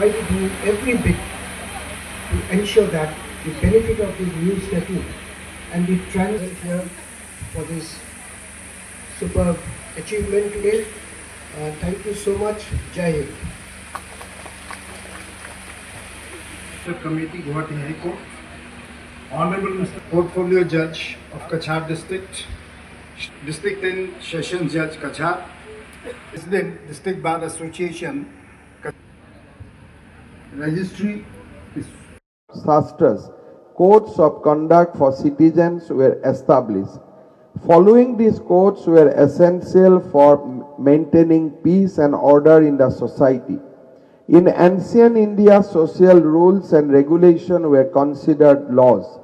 try to do every bit to ensure that the benefit of this new statute and the transit here for this superb achievement today. Thank you so much. Jai Hind. Committee, Guwahati High Court, Honorable Mr. Portfolio Judge of Cachar District, District and Sessions Judge Cachar, President District Bar Association, Registry. Shastras, codes of conduct for citizens were established. Following these codes were essential for maintaining peace and order in the society. In ancient India, social rules and regulations were considered laws.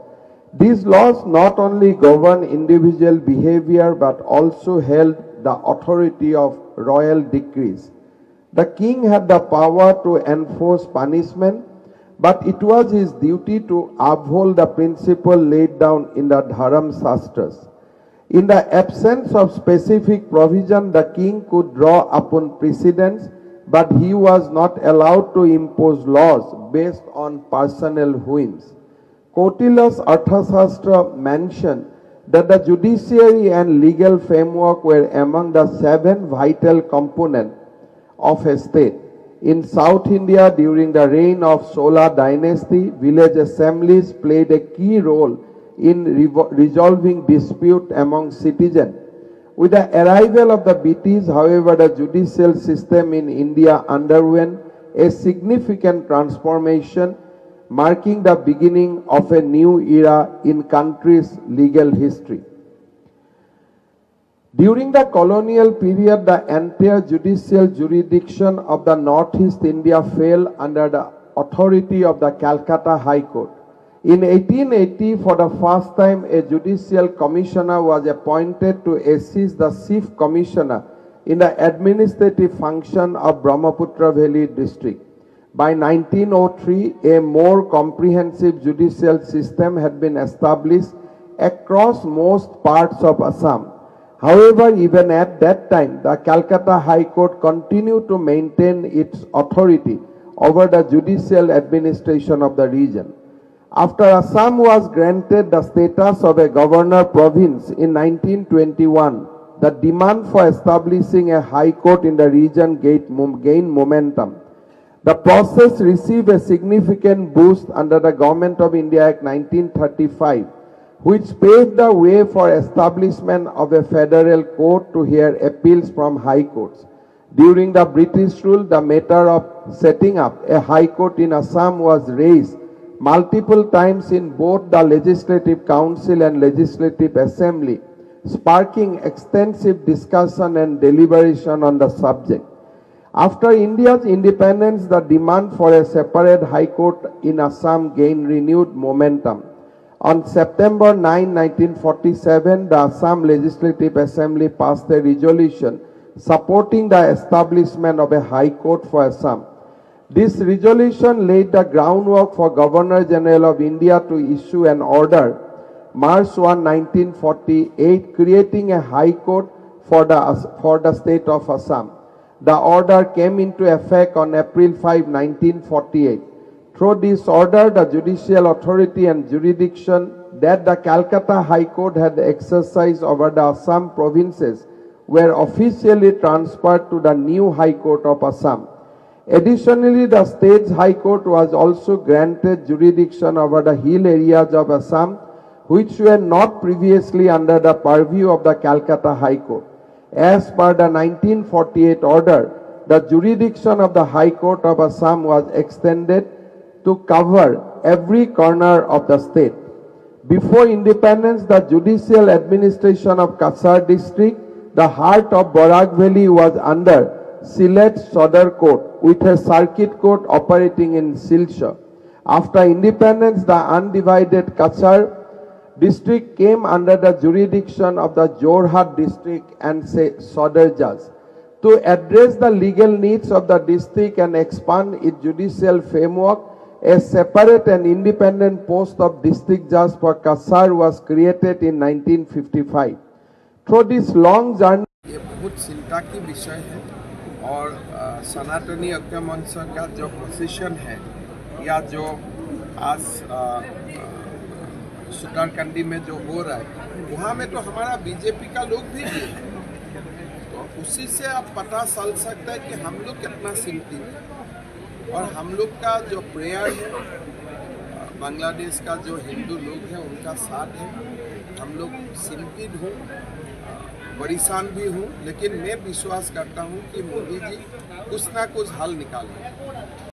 These laws not only govern individual behavior but also held the authority of royal decrees. The king had the power to enforce punishment, but it was his duty to uphold the principle laid down in the Dharam Shastras. In the absence of specific provision, the king could draw upon precedents, but he was not allowed to impose laws based on personal whims. Kautilya's Arthashastra mentioned that the judiciary and legal framework were among the 7 vital components of a state. In South India, during the reign of Chola dynasty, village assemblies played a key role in resolving dispute among citizens. With the arrival of the British, however, the judicial system in India underwent a significant transformation, marking the beginning of a new era in country's legal history. During the colonial period, the entire judicial jurisdiction of the Northeast India fell under the authority of the Calcutta High Court. In 1880, for the first time, a judicial commissioner was appointed to assist the chief commissioner in the administrative function of Brahmaputra Valley district. By 1903, a more comprehensive judicial system had been established across most parts of Assam. However, even at that time, the Calcutta High Court continued to maintain its authority over the judicial administration of the region. After Assam was granted the status of a governor province in 1921, the demand for establishing a high court in the region gained momentum. The process received a significant boost under the Government of India Act 1935, which paved the way for establishment of a federal court to hear appeals from high courts. During the British rule, the matter of setting up a high court in Assam was raised multiple times in both the Legislative Council and Legislative Assembly, sparking extensive discussion and deliberation on the subject. After India's independence, the demand for a separate high court in Assam gained renewed momentum. On September 9, 1947, the Assam Legislative Assembly passed a resolution supporting the establishment of a high court for Assam. This resolution laid the groundwork for Governor General of India to issue an order, March 1, 1948, creating a high court for the state of Assam. The order came into effect on April 5, 1948. Through this order, the judicial authority and jurisdiction that the Calcutta High Court had exercised over the Assam provinces were officially transferred to the new High Court of Assam. Additionally, the state's High Court was also granted jurisdiction over the hill areas of Assam, which were not previously under the purview of the Calcutta High Court. As per the 1948 order, the jurisdiction of the High Court of Assam was extended to cover every corner of the state. Before independence, the judicial administration of Kasar district, the heart of Barak Valley, was under Sylhet Sadar Court, with a circuit court operating in Silchar. After independence, the undivided Kasar district came under the jurisdiction of the Jorhat district and Sadar Judge. To address the legal needs of the district and expand its judicial framework, a separate and independent post of district judge for Kasar was created in 1955. Through this long journey, ये बहुत चिंता की विषय है और सनातनी ऐक्य मंच का जो पोजीशन है या जो आज सुतारकंडी में जो हो रहा है वहाँ में तो हमारा बीजेपी का लोग भी है, तो उसी से आप पता चल सकता है कि हम लोग कितना चिंतित हैं। और हम लोग का जो प्रेयर है बांग्लादेश का जो हिंदू लोग हैं उनका साथ है। हम लोग चिंतित हूँ, परेशान भी हूँ, लेकिन मैं विश्वास करता हूँ कि मोदी जी कुछ ना कुछ हल निकालेंगे।